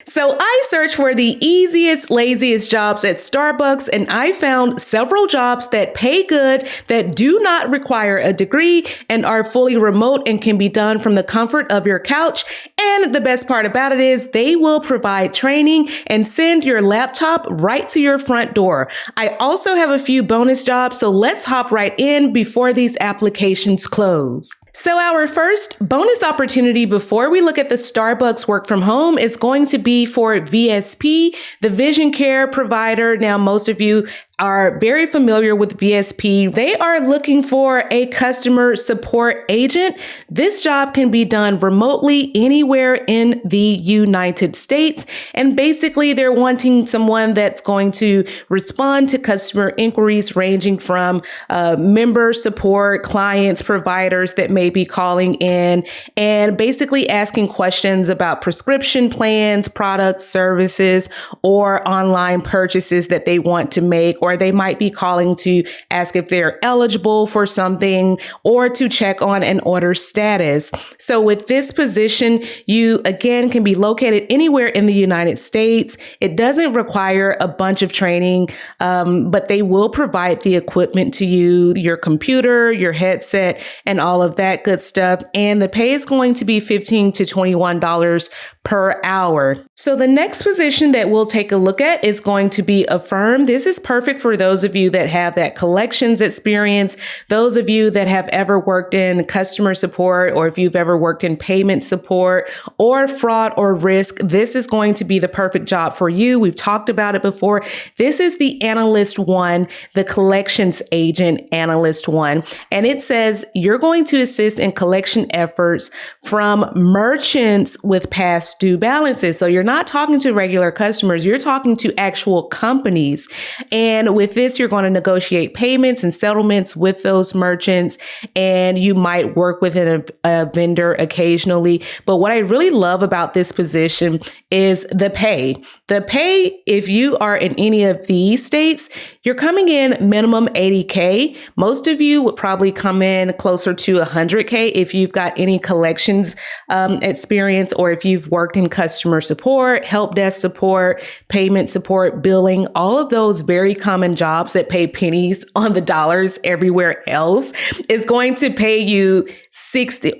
So I searched for the easiest, laziest jobs at Starbucks, and I found several jobs that pay good, that do not require a degree, and are fully remote and can be done from the comfort of your couch. And the best part about it is they will provide training and send your laptop right to your front door. I also have a few bonus jobs, so let's hop right in before these applications close. So our first bonus opportunity before we look at the Starbucks work from home is going to be for VSP, the vision care provider. Now, most of you are very familiar with VSP. They are looking for a customer support agent. This job can be done remotely anywhere in the United States. And basically, they're wanting someone that's going to respond to customer inquiries ranging from member support, clients, providers that may be calling in, and basically asking questions about prescription plans, products, services, or online purchases that they want to make, or they might be calling to ask if they're eligible for something or to check on an order status. So with this position, you again can be located anywhere in the United States. It doesn't require a bunch of training, but they will provide the equipment to you, your computer, your headset, and all of that good stuff. And the pay is going to be $15 to $21 per hour. So the next position that we'll take a look at is going to be a firm. This is perfect for those of you that have that collections experience, those of you that have ever worked in customer support, or if you've ever worked in payment support or fraud or risk, this is going to be the perfect job for you. We've talked about it before. This is the analyst one, the collections agent analyst one. And it says you're going to assist in collection efforts from merchants with past due balances. So you're not talking to regular customers, you're talking to actual companies. And with this, you're going to negotiate payments and settlements with those merchants, and you might work with a vendor occasionally. But what I really love about this position is the pay. The pay, if you are in any of these states, you're coming in minimum 80K. Most of you would probably come in closer to 100K if you've got any collections experience, or if you've worked in customer support, help desk support, payment support, billing, all of those very common jobs that pay pennies on the dollars everywhere else is going to pay you 70,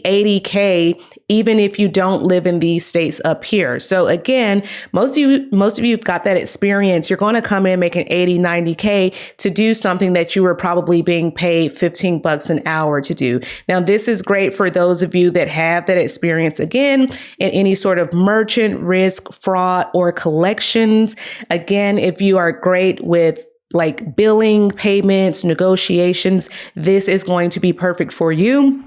80K, even if you don't live in these states up here. So again, most of you have got that experience. You're going to come in making 80, 90K to do something that you were probably being paid $15 an hour to do. Now, this is great for those of you that have that experience, again, in any sort of merchant, risk, fraud, or collections. Again, if you are great with like billing, payments, negotiations, this is going to be perfect for you.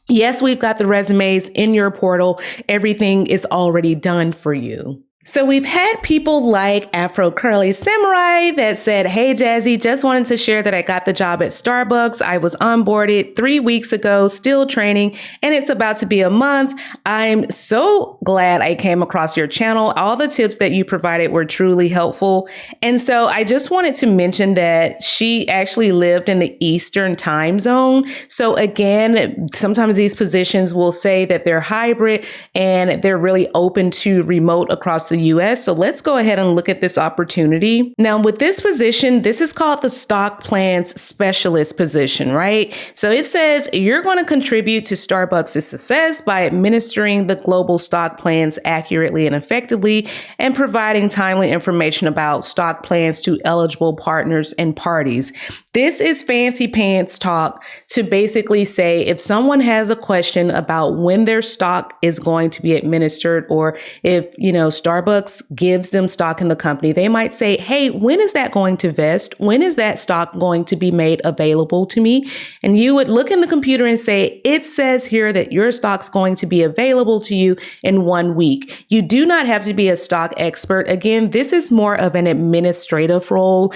Yes, we've got the resumes in your portal. Everything is already done for you. So we've had people like Afro Curly Samurai that said, "Hey, Jazzy, just wanted to share that I got the job at Starbucks. I was onboarded 3 weeks ago, still training, and it's about to be a month. I'm so glad I came across your channel. All the tips that you provided were truly helpful." And so I just wanted to mention that she actually lived in the Eastern time zone. So again, sometimes these positions will say that they're hybrid and they're really open to remote across the US. So let's go ahead and look at this opportunity. Now, with this position, this is called the stock plans specialist position, right? So it says you're going to contribute to Starbucks' success by administering the global stock plans accurately and effectively, and providing timely information about stock plans to eligible partners and parties. This is fancy pants talk to basically say if someone has a question about when their stock is going to be administered, or if, Starbucks gives them stock in the company, they might say, "Hey, when is that going to vest? When is that stock going to be made available to me?" And you would look in the computer and say, "It says here that your stock's going to be available to you in 1 week." You do not have to be a stock expert. Again, this is more of an administrative role.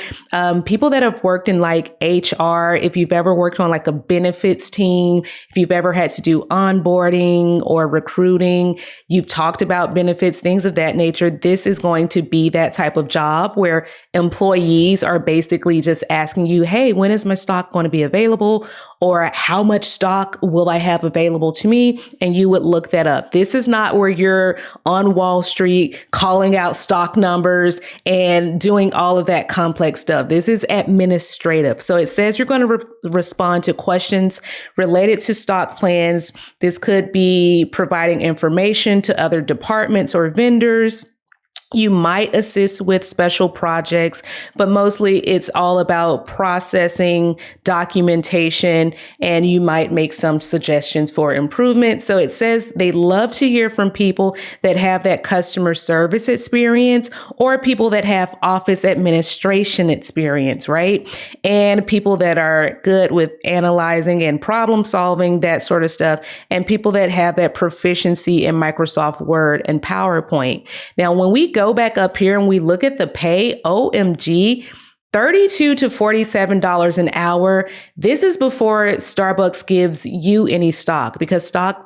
People that have worked in like like HR, if you've ever worked on like a benefits team, if you've ever had to do onboarding or recruiting, you've talked about benefits, things of that nature. This is going to be that type of job where employees are basically just asking you, hey, when is my stock going to be available? Or how much stock will I have available to me? And you would look that up. This is not where you're on Wall Street calling out stock numbers and doing all of that complex stuff. This is administrative. So it says you're going to respond to questions related to stock plans. This could be providing information to other departments or vendors. You might assist with special projects, but mostly it's all about processing, documentation, and you might make some suggestions for improvement. So it says they love to hear from people that have that customer service experience or people that have office administration experience, right? And people that are good with analyzing and problem solving, that sort of stuff, and people that have that proficiency in Microsoft Word and PowerPoint. Now, when we go back up here and we look at the pay, OMG, $32 to $47 an hour. This is before Starbucks gives you any stock, because stock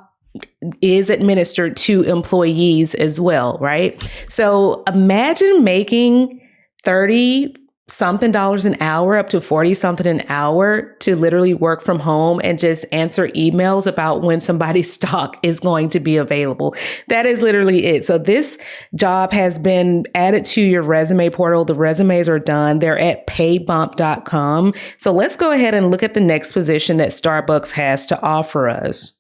is administered to employees as well, right? So imagine making 30 something dollars an hour up to 40 something an hour to literally work from home and just answer emails about when somebody's stock is going to be available. That is literally it. So this job has been added to your resume portal. The resumes are done. They're at paybump.com. So let's go ahead and look at the next position that Starbucks has to offer us.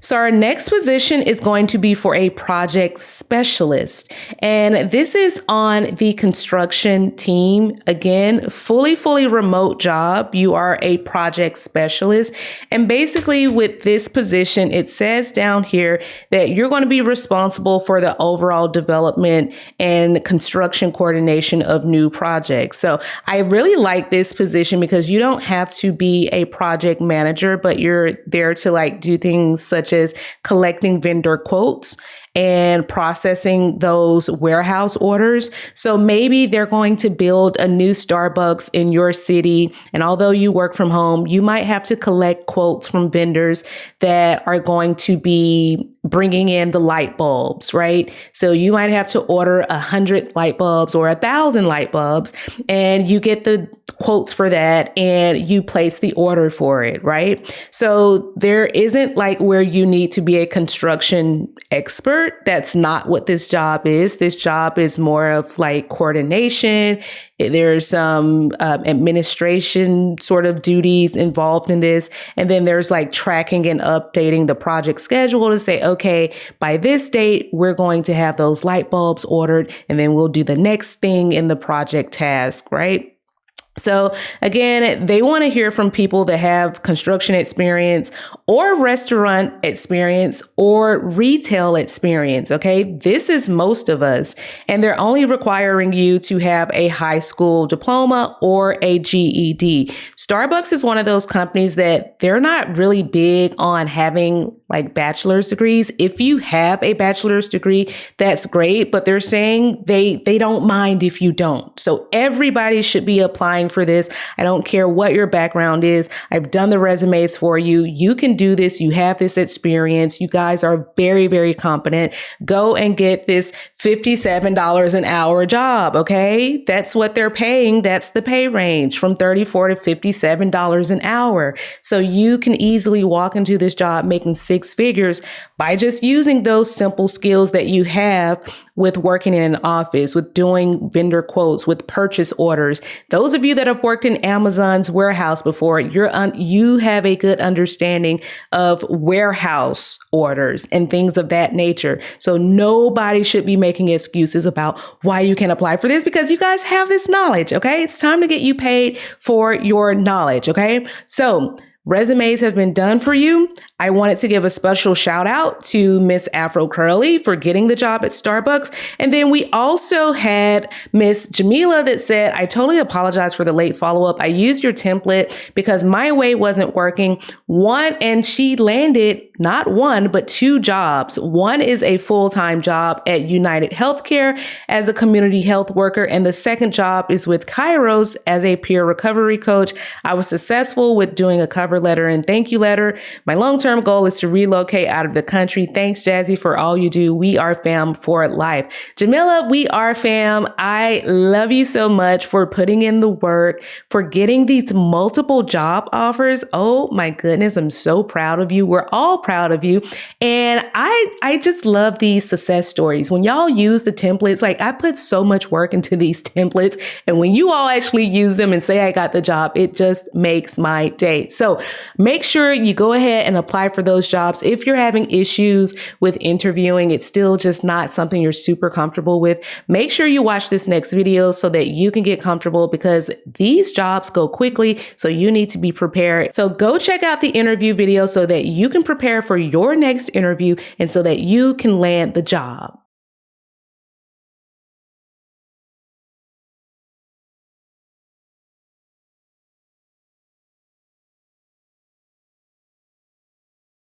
So our next position is going to be for a project specialist. And this is on the construction team. Again, fully remote job. You are a project specialist. And basically with this position, it says down here that you're going to be responsible for the overall development and construction coordination of new projects. So I really like this position because you don't have to be a project manager, but you're there to like do things such as collecting vendor quotes and processing those warehouse orders. So maybe they're going to build a new Starbucks in your city. And although you work from home, you might have to collect quotes from vendors that are going to be bringing in the light bulbs, right? So you might have to order 100 light bulbs or 1,000 light bulbs, and you get the quotes for that and you place the order for it, right? So there isn't like where you need to be a construction expert. That's not what this job is. This job is more of like coordination. There's some administration sort of duties involved in this. And then there's like tracking and updating the project schedule to say, okay, by this date, we're going to have those light bulbs ordered, and then we'll do the next thing in the project task, right? So again, they want to hear from people that have construction experience or restaurant experience or retail experience. Okay. This is most of us, and they're only requiring you to have a high school diploma or a GED. Starbucks is one of those companies that they're not really big on having like bachelor's degrees. If you have a bachelor's degree, that's great, but they're saying they don't mind if you don't. So everybody should be applying for this. I don't care what your background is. I've done the resumes for you. You can do this. You have this experience. You guys are very competent. Go and get this $57 an hour job. Okay. That's what they're paying. That's the pay range from $34 to $57 an hour. So you can easily walk into this job making six figures by just using those simple skills that you have with working in an office, with doing vendor quotes, with purchase orders. Those of you that have worked in Amazon's warehouse before, you have a good understanding of warehouse orders and things of that nature. So nobody should be making excuses about why you can't apply for this, because you guys have this knowledge. Okay. It's time to get you paid for your knowledge. Okay. So resumes have been done for you. I wanted to give a special shout out to Miss Afro Curly for getting the job at Starbucks. And then we also had Miss Jamila that said, I totally apologize for the late follow-up. I used your template because my way wasn't working. And she landed not one, but 2 jobs. One is a full-time job at United Healthcare as a community health worker. And the second job is with Kairos as a peer recovery coach. I was successful with doing a cover letter and thank you letter. My long-term goal is to relocate out of the country. Thanks, Jazzy, for all you do. We are fam for life. Jamila, we are fam. I love you so much for putting in the work, for getting these multiple job offers. Oh my goodness, I'm so proud of you. We're all proud of you. And I just love these success stories. When y'all use the templates, like I put so much work into these templates. And when you all actually use them and say I got the job, it just makes my day. So make sure you go ahead and apply for those jobs. If you're having issues with interviewing, it's still just not something you're super comfortable with, make sure you watch this next video so that you can get comfortable, because these jobs go quickly. So you need to be prepared. So go check out the interview video so that you can prepare for your next interview and so that you can land the job.